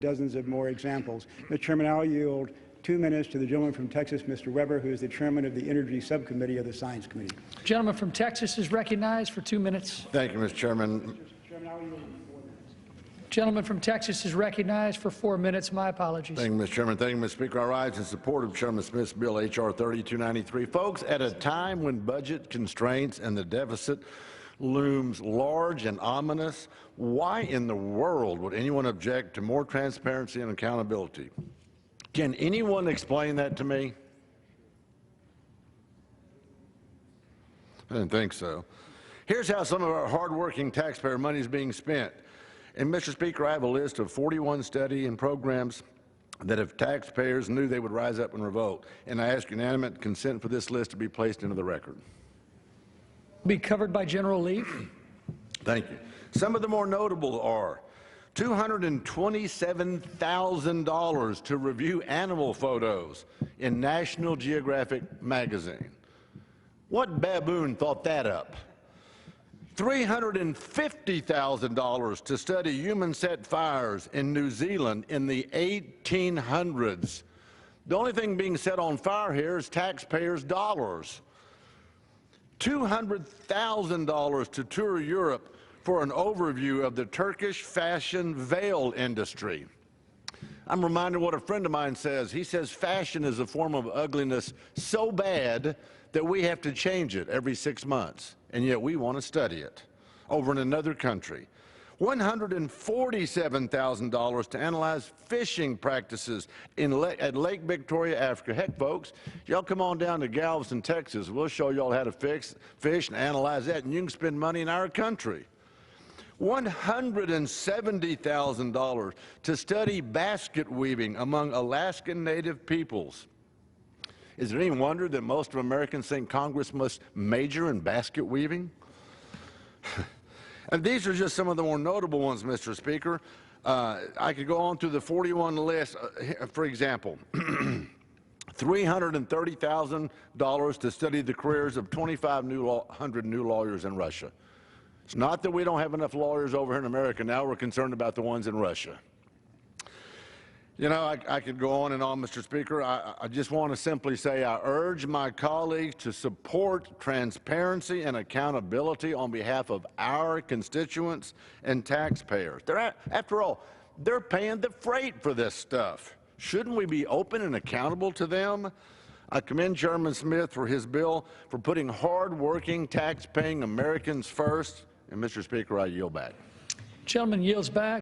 dozens of more examples. Mr. Chairman, I'll yield 2 minutes to the gentleman from Texas, Mr. Weber, who is the chairman of the Energy Subcommittee of the Science Committee. The gentleman from Texas is recognized for 2 minutes. Thank you, Mr. Chairman. Mr. Chairman, I'll yield 4 minutes. Gentleman from Texas is recognized for 4 minutes. My apologies. Thank you, Mr. Chairman. Thank you, Mr. Speaker. I rise in support of Chairman Smith's bill, H.R. 3293. Folks, at a time when budget constraints and the deficit looms large and ominous, why in the world would anyone object to more transparency and accountability? Can anyone explain that to me? I didn't think so. Here's how some of our hardworking taxpayer money is being spent. And, Mr. Speaker, I have a list of 41 studies and programs that if taxpayers knew they would rise up and revolt. And I ask unanimous consent for this list to be placed into the record. Be covered by General Leave. Thank you. Some of the more notable are $227,000 to review animal photos in National Geographic magazine. What baboon thought that up? $350,000 to study human-set fires in New Zealand in the 1800s. The only thing being set on fire here is taxpayers' dollars. $200,000 to tour Europe for an overview of the Turkish fashion veil industry. I'm reminded what a friend of mine says. He says fashion is a form of ugliness so bad that we have to change it every 6 months, and yet we want to study it over in another country. $147,000 to analyze fishing practices at Lake Victoria, Africa. Heck, folks, y'all come on down to Galveston, Texas. We'll show y'all how to fish and analyze that, and you can spend money in our country. $170,000 to study basket weaving among Alaskan Native peoples. Is it any wonder that most of Americans think Congress must major in basket weaving? And these are just some of the more notable ones, Mr. Speaker. I could go on through the 41 list. For example, $330,000 to study the careers of 2,500 new lawyers in Russia. It's not that we don't have enough lawyers over here in America now. We're concerned about the ones in Russia. You know, I could go on and on, Mr. Speaker. I just want to simply say I urge my colleagues to support transparency and accountability on behalf of our constituents and taxpayers. After all, they're paying the freight for this stuff. Shouldn't we be open and accountable to them? I commend Chairman Smith for his bill for putting hard-working, tax-paying Americans first. And, Mr. Speaker, I yield back. Gentleman yields back.